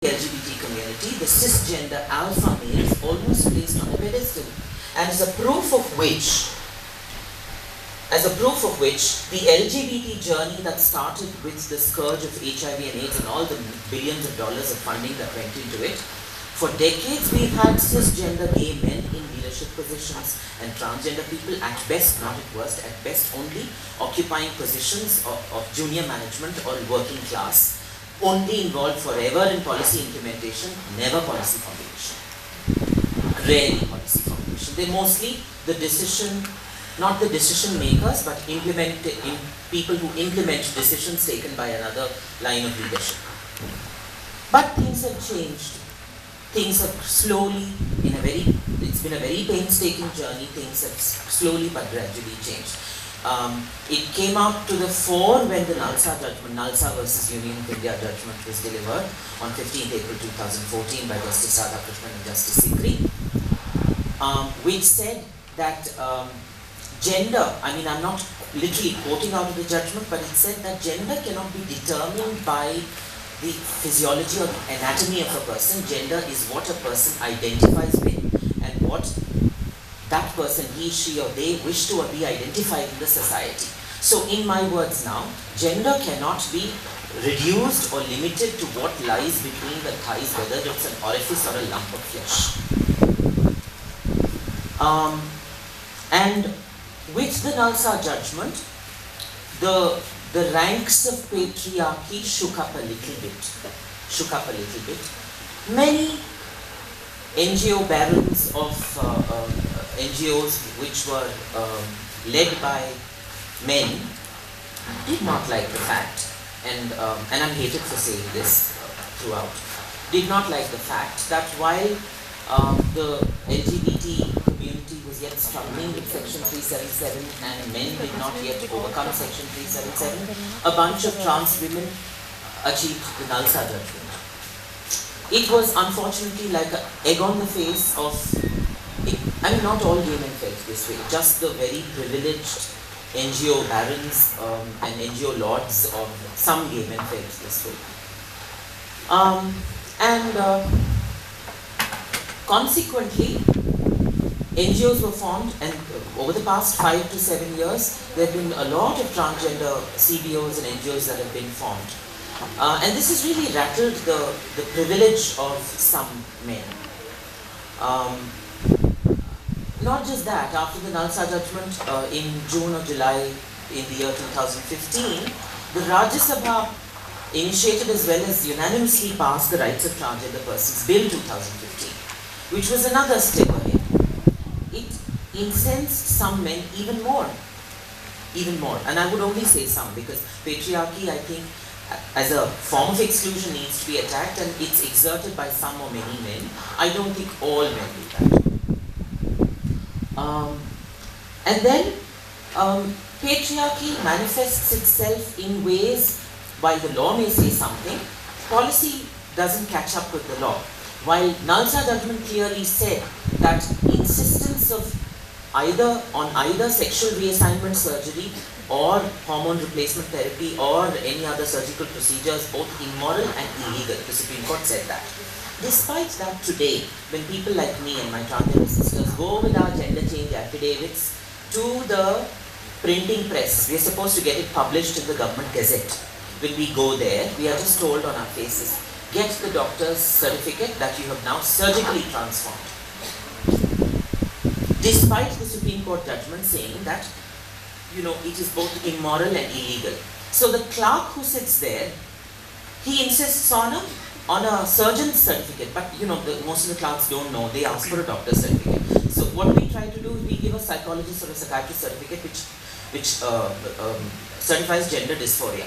LGBT community, the cisgender alpha male is almost placed on a pedestal. And as a proof of which, the LGBT journey that started with the scourge of HIV and AIDS and all the billions of dollars of funding that went into it, for decades we've had cisgender gay men in leadership positions and transgender people at best, not at worst, at best only occupying positions of junior management or working class, only involved forever in policy implementation, never policy formulation. Rarely policy formulation. They're mostly the decision, not the decision makers, but people who implement decisions taken by another line of leadership. But things have changed. Things have slowly, it's been a very painstaking journey, things have slowly but gradually changed. It came out to the fore when the Nalsa judgment, Nalsa versus Union of India judgment was delivered on 15th April 2014 by Justice Radhakrishnan and Justice Sikri, which said that gender, I'm not literally quoting out of the judgment, but it said that gender cannot be determined by the physiology or the anatomy of a person. Gender is what a person identifies with and what that person, he, she or they wish to be identified in the society. So in my words now, gender cannot be reduced or limited to what lies between the thighs, whether it's an orifice or a lump of flesh. And with the Nalsa judgment, the ranks of patriarchy shook up a little bit. Many NGO barons of NGOs which were led by men did not like the fact, and I'm hated for saying this throughout, did not like the fact that while the LGBT community was yet struggling with Section 377 and men did not yet overcome Section 377, a bunch of trans women achieved the Nalsa judgment. It was unfortunately like an egg on the face of, not all gay men felt this way, just the very privileged NGO barons and NGO lords of some gay men felt this way. Consequently, NGOs were formed, and over the past 5 to 7 years, there have been a lot of transgender CBOs and NGOs that have been formed. And this has really rattled the privilege of some men. Not just that, after the Nalsa judgment in June or July in the year 2015, the Rajya Sabha initiated as well as unanimously passed the Rights of Transgender Persons Bill 2015, which was another step ahead. It incensed some men even more. And I would only say some, because patriarchy, I think, as a form of exclusion needs to be attacked, and it's exerted by some or many men. I don't think all men do that. And then patriarchy manifests itself in ways, while the law may say something, policy doesn't catch up with the law. While Nalsa judgment clearly said that insistence of either sexual reassignment surgery or hormone replacement therapy or any other surgical procedures, both immoral and illegal. The Supreme Court said that. Despite that, today, when people like me and my transgender sisters go with our gender change affidavits to the printing press, we are supposed to get it published in the government gazette. When we go there, we are just told on our faces, get the doctor's certificate that you have now surgically transformed. Despite the Supreme Court judgment saying that, it is both immoral and illegal. So the clerk who sits there, he insists on a surgeon's certificate, but most of the clerks don't know, they ask for a doctor's certificate. So what we try to do is we give a psychologist or a psychiatrist certificate which certifies gender dysphoria.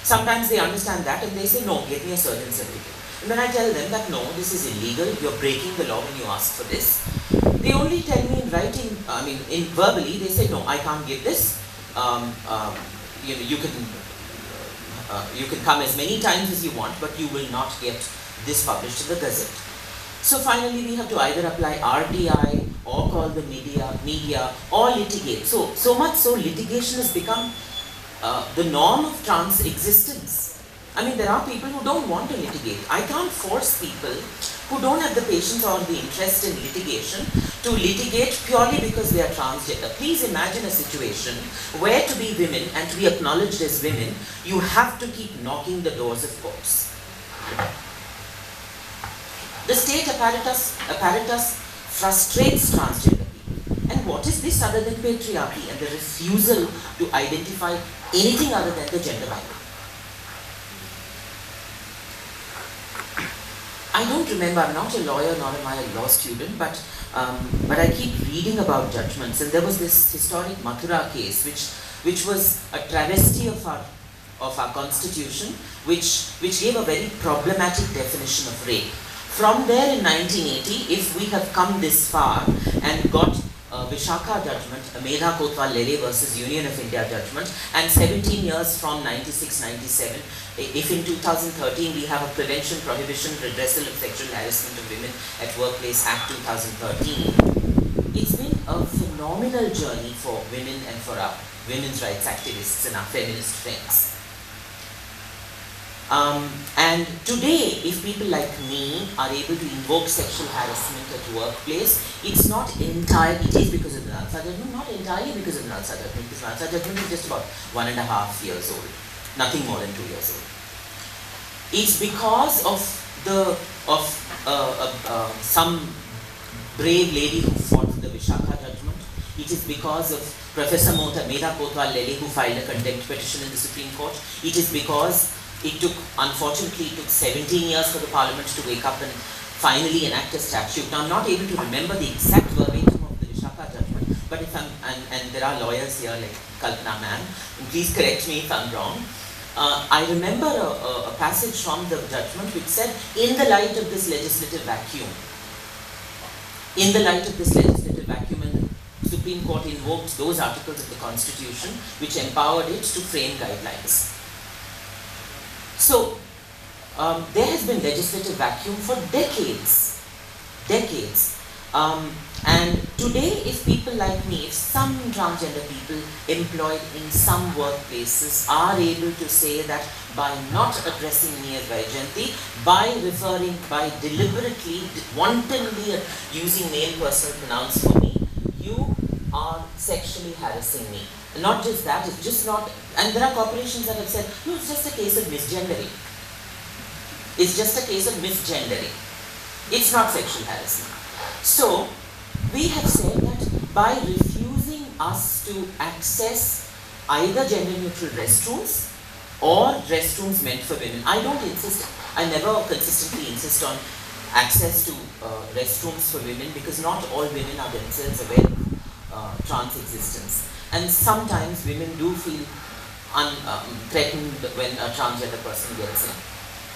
Sometimes they understand that and they say, no, get me a surgeon's certificate. And when I tell them that no, this is illegal, you're breaking the law when you ask for this, they only tell me in writing, verbally, they say, no, I can't give this. You can come as many times as you want, but you will not get this published in the Gazette. So finally, we have to either apply RTI or call the media or litigate. So much so litigation has become the norm of trans existence. I mean, there are people who don't want to litigate. I can't force people who don't have the patience or the interest in litigation to litigate purely because they are transgender. Please imagine a situation where to be women and to be acknowledged as women, you have to keep knocking the doors of courts. The state apparatus frustrates transgender people. And what is this other than patriarchy and the refusal to identify anything other than the gender binary? I don't remember, I'm not a lawyer nor am I a law student, but I keep reading about judgments, and there was this historic Mathura case which was a travesty of our constitution, which gave a very problematic definition of rape. From there in 1980, if we have come this far and got Vishakha judgment, Medha Kotwal Lele versus Union of India judgment, and 17 years from 96-97, if in 2013 we have a Prevention, Prohibition, Redressal of Sexual Harassment of Women at Workplace Act 2013, it's been a phenomenal journey for women and for our women's rights activists and our feminist friends. And today, if people like me are able to invoke sexual harassment at workplace, it's not entirely, it is because of the Nalsa judgment, not entirely because of the Nalsa judgment, because Nalsa judgment is just about 1.5 years old, nothing more than 2 years old. It's because of some brave lady who fought the Vishakha judgment. It is because of Professor Medha Kotwal Lele who filed a contempt petition in the Supreme Court. It is because unfortunately, it took 17 years for the Parliament to wake up and finally enact a statute. Now, I'm not able to remember the exact verbatim of the Vishakha judgment, but if and there are lawyers here like Kalpana ma'am, please correct me if I'm wrong. I remember a passage from the judgment which said, in the light of this legislative vacuum, and the Supreme Court invoked those articles of the Constitution which empowered it to frame guidelines. So, there has been legislative vacuum for decades. And today, if people like me, if some transgender people employed in some workplaces are able to say that by not addressing me as Vaijayanti, by deliberately, wantonly using male personal pronouns for me, you are sexually harassing me. Not just that, it's just not, and there are corporations that have said, no, it's just a case of misgendering. It's just a case of misgendering. It's not sexual harassment. So, we have said that by refusing us to access either gender-neutral restrooms or restrooms meant for women, I never consistently insist on access to restrooms for women because not all women are themselves aware of trans existence. And sometimes women do feel threatened when a transgender person gets in.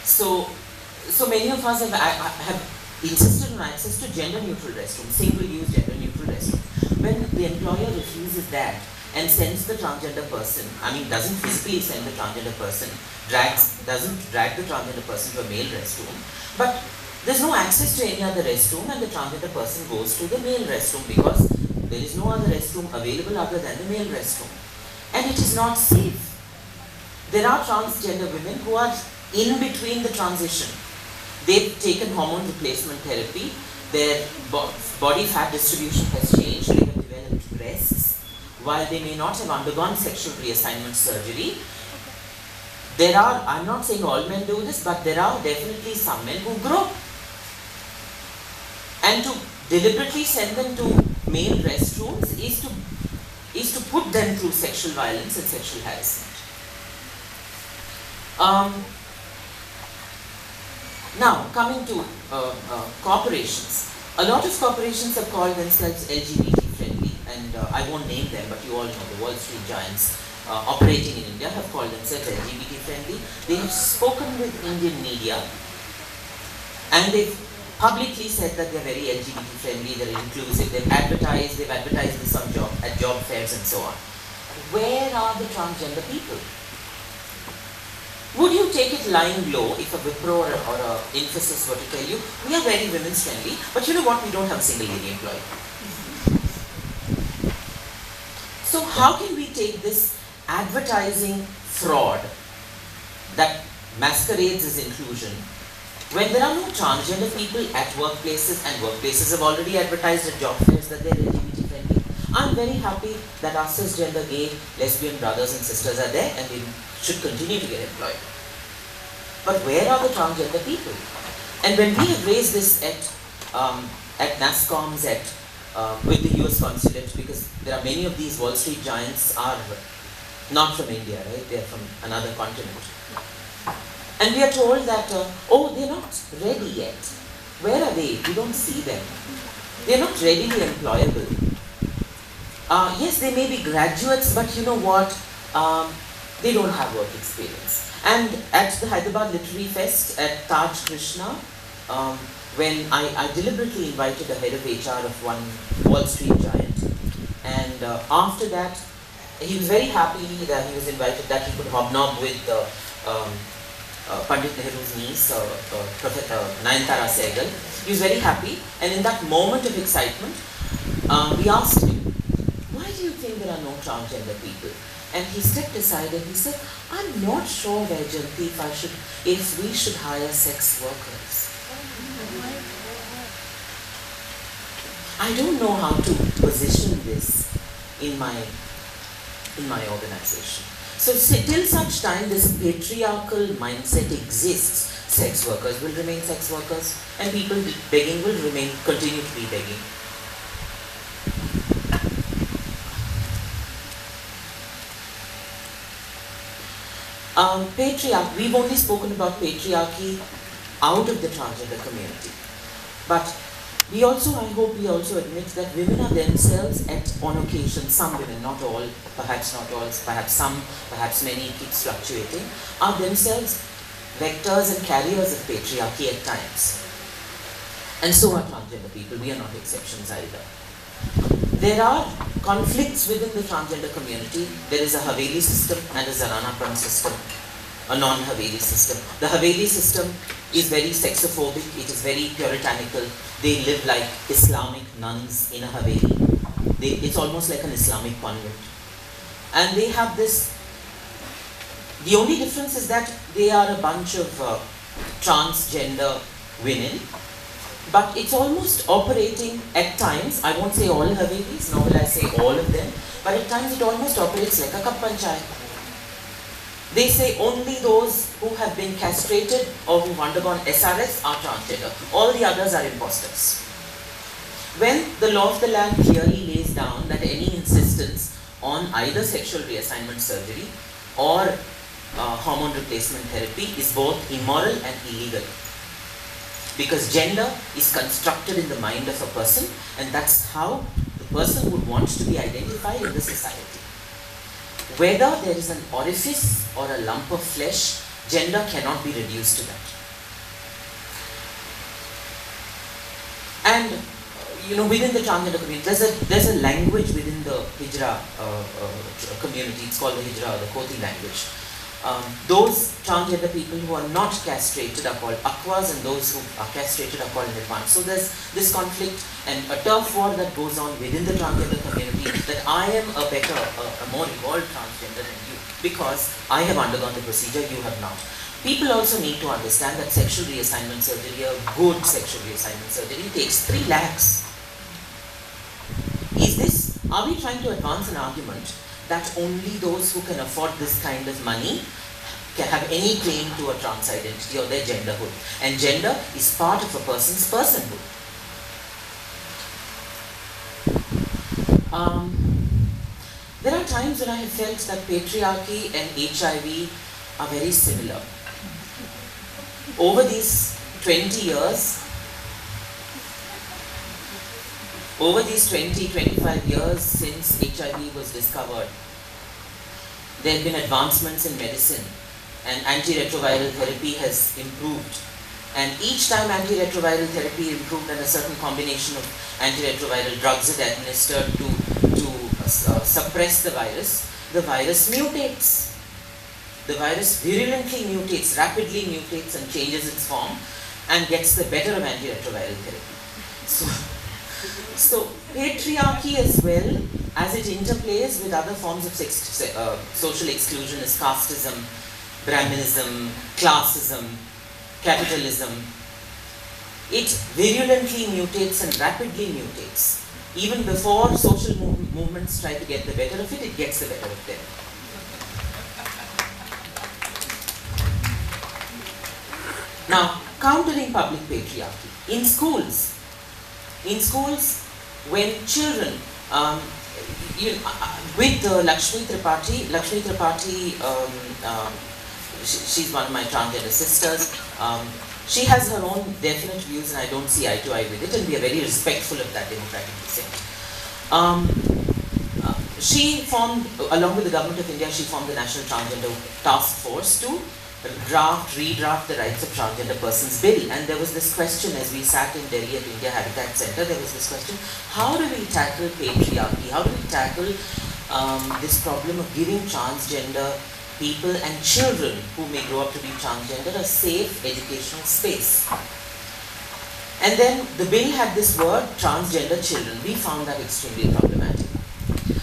So many of us have insisted on access to gender-neutral restrooms, single-use gender-neutral restrooms. When the employer refuses that and sends the transgender person, doesn't physically send the transgender person, doesn't drag the transgender person to a male restroom, but there's no access to any other restroom and the transgender person goes to the male restroom because there is no other restroom available other than the male restroom. And it is not safe. There are transgender women who are in between the transition. They've taken hormone replacement therapy, their body fat distribution has changed, they have developed breasts. While they may not have undergone sexual reassignment surgery, I'm not saying all men do this, but there are definitely some men who grow. And to deliberately send them to male restrooms is to put them through sexual violence and sexual harassment. Now, coming to corporations. A lot of corporations have called themselves LGBT friendly, and I won't name them, but you all know the Wall Street giants operating in India have called themselves LGBT friendly. They have spoken with Indian media, and they've publicly said that they're very LGBT friendly, they're inclusive, they've advertised this on at job fairs and so on. Where are the transgender people? Would you take it lying low if a Wipro or a Infosys were to tell you, we are very women's friendly, but you know what, we don't have a single lady employee. So how can we take this advertising fraud that masquerades as inclusion, when there are no transgender people at workplaces, and workplaces have already advertised at job fairs that they're LGBT friendly, I'm very happy that our cisgender, gay, lesbian brothers and sisters are there and they should continue to get employed. But where are the transgender people? And when we have raised this at NASSCOMs, with the US consulate, because there are many of these Wall Street giants are not from India, right? They are from another continent. And we are told that, oh, they're not ready yet. Where are they? We don't see them. They're not readily employable. Yes, they may be graduates, but you know what? They don't have work experience. And at the Hyderabad Literary Fest at Taj Krishna, when I deliberately invited the head of HR of one Wall Street giant, and after that, he was very happy that he was invited, that he could hobnob with Pandit Nehru's niece, Professor Nayantara Sehgal. He was very happy, and in that moment of excitement, we asked him, why do you think there are no transgender people? And he stepped aside and he said, I'm not sure, Vaijayanti, if we should hire sex workers. I don't know how to position this in my organization. So till such time this patriarchal mindset exists, sex workers will remain sex workers, and people begging will continue to be begging. We've only spoken about patriarchy out of the transgender community. But I hope we also admit that women are themselves, on occasion, some women, not all, perhaps not all, perhaps some, perhaps many, it keeps fluctuating, are themselves vectors and carriers of patriarchy at times. And so are transgender people, we are not exceptions either. There are conflicts within the transgender community. There is a Haveli system and a Zaranapam system, a non-Haveli system. The Haveli system is very sexophobic, it is very puritanical. They live like Islamic nuns in a Haveli. It's almost like an Islamic convent. And they have this, the only difference is that they are a bunch of transgender women, but it's almost operating at times, I won't say all Havelis, nor will I say all of them, but at times it almost operates like a Kap Panchayat. They say only those who have been castrated or who've undergone SRS are transgender. All the others are imposters. When the law of the land clearly lays down that any insistence on either sexual reassignment surgery or hormone replacement therapy is both immoral and illegal. Because gender is constructed in the mind of a person, and that's how the person would want to be identified in the society. Whether there is an orifice or a lump of flesh, gender cannot be reduced to that. And within the transgender community, there's a language within the Hijra community. It's called the Hijra, the Koti language. Those transgender people who are not castrated are called Akwas, and those who are castrated are called Nirvan. So there's this conflict and a turf war that goes on within the transgender community, that I am a better, a more evolved transgender than you because I have undergone the procedure, you have not. People also need to understand that sexual reassignment surgery, a good sexual reassignment surgery, takes 3 lakhs. Are we trying to advance an argument that only those who can afford this kind of money can have any claim to a trans identity or their genderhood? And gender is part of a person's personhood. There are times when I have felt that patriarchy and HIV are very similar. Over these 20 years, over these 20-25 years since HIV was discovered, there have been advancements in medicine, and antiretroviral therapy has improved. And each time antiretroviral therapy improved and a certain combination of antiretroviral drugs is administered to suppress the virus mutates. The virus virulently mutates, rapidly mutates and changes its form and gets the better of antiretroviral therapy. So patriarchy, as well as it interplays with other forms of social exclusion as casteism, Brahminism, classism, capitalism, it virulently mutates and rapidly mutates. Even before social movements try to get the better of it, it gets the better of them. Now, countering public patriarchy. In schools, when children, with Lakshmi Tripathi, she's one of my transgender sisters. She has her own definite views, and I don't see eye to eye with it, and we are very respectful of that democratic dissent. She formed, along with the government of India, she formed the National Transgender Task Force to redraft the Rights of Transgender Persons Bill. And there was this question as we sat in Delhi at India Habitat Center, there was this question, how do we tackle patriarchy? How do we tackle this problem of giving transgender people and children who may grow up to be transgender a safe educational space? And then the bill had this word, transgender children. We found that extremely problematic.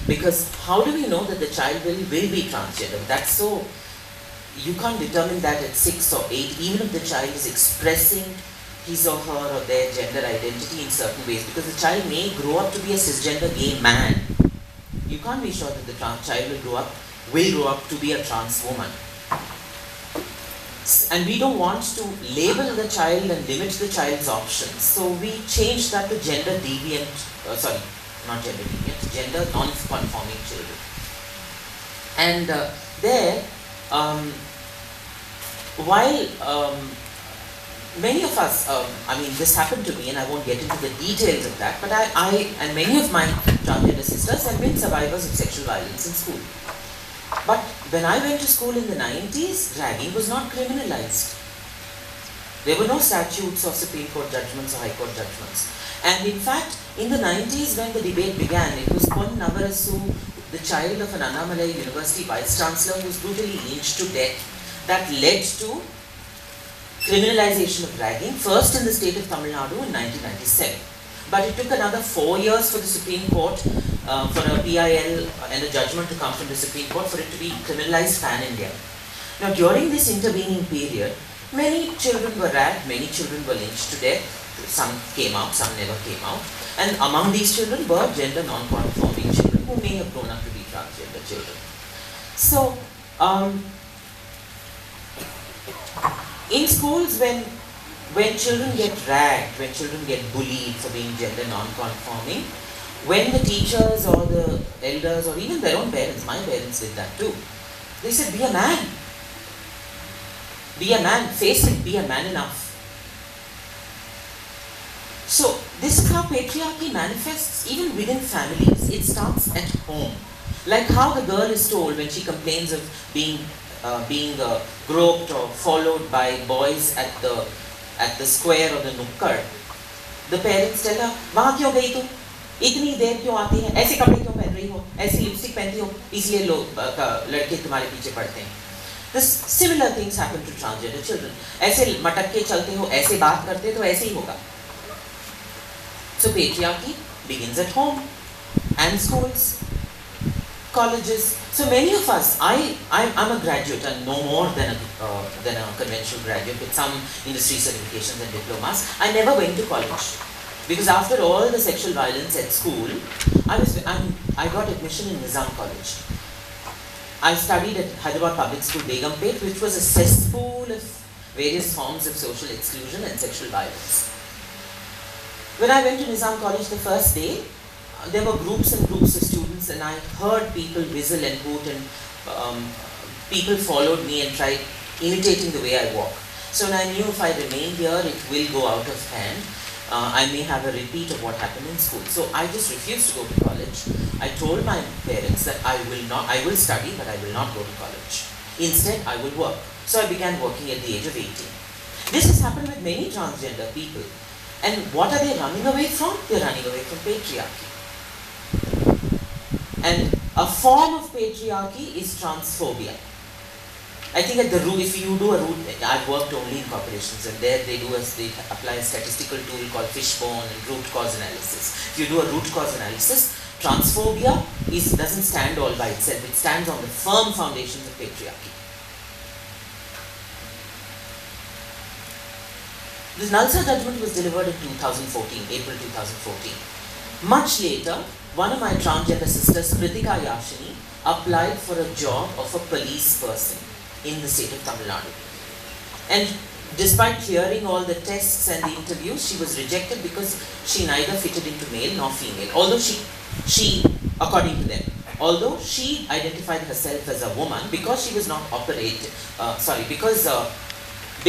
Because how do we know that the child will be transgender? That's so, you can't determine that at 6 or 8, even if the child is expressing his or her or their gender identity in certain ways, because the child may grow up to be a cisgender gay man. You can't be sure that the child will grow up to be a trans woman. And we don't want to label the child and limit the child's options. So we changed that to gender deviant, gender non-conforming children. And while many of us, this happened to me, and I won't get into the details of that, but I and many of my transgender sisters have been survivors of sexual violence in school. But when I went to school in the 90s, ragging was not criminalized. There were no statutes or Supreme Court judgments or High Court judgments. And in fact, in the 90s when the debate began, it was Pon Navarasu, the child of an Annamalai University Vice Chancellor, who was brutally lynched to death, that led to criminalization of ragging, first in the state of Tamil Nadu in 1997. But it took another 4 years for the Supreme Court, for a PIL and a judgment to come from the Supreme Court for it to be criminalized pan-India. Now during this intervening period, many children were ragged, many children were lynched to death, some came out, some never came out. And among these children were gender non-conforming children who may have grown up to be transgender children. So, in schools, when children get ragged, when children get bullied for being gender non-conforming, when the teachers or the elders or even their own parents, my parents did that too, they said, be a man. Be a man, face it, be a man enough. So, this is how patriarchy manifests even within families. It starts at home. Like how the girl is told when she complains of being groped or followed by boys at the square or the nukkad. The parents tell her, "Wahan kyun gayi tu? Itni der kyun aati hai? Aise kapde kyun pehn rahi ho? Aise lipstick pehti ho? Isliye ladke tumhare piche padte hain." This similar things happen to transgender children. Aise matak ke chalte ho, aise baat karte to aise hi hoga. So patriarchy begins at home and schools, colleges. So many of us, I'm a graduate and no more than a conventional graduate with some industry certifications and diplomas. I never went to college because after all the sexual violence at school, I got admission in Nizam College. I studied at Hyderabad Public School, Begumpet, which was a cesspool of various forms of social exclusion and sexual violence. When I went to Nizam College the first day, there were groups and groups of students, and I heard people whistle and hoot, and people followed me and tried imitating the way I walk. So I knew if I remain here, it will go out of hand. I may have a repeat of what happened in school. So I just refused to go to college. I told my parents that I will study, but I will not go to college. Instead, I will work. So I began working at the age of 18. This has happened with many transgender people. And what are they running away from? They're running away from patriarchy. And a form of patriarchy is transphobia. I think at the root, if you do a root, I've worked only in corporations, and there they apply a statistical tool called fishbone and root cause analysis. If you do a root cause analysis, transphobia doesn't stand all by itself. It stands on the firm foundations of patriarchy. The Nalsa judgment was delivered in 2014, April 2014. Much later, one of my transgender sisters, Kritika Yashini, applied for a job of a police person in the state of Tamil Nadu. And despite clearing all the tests and the interviews, she was rejected because she neither fitted into male nor female. Although she according to them, although she identified herself as a woman because she was not because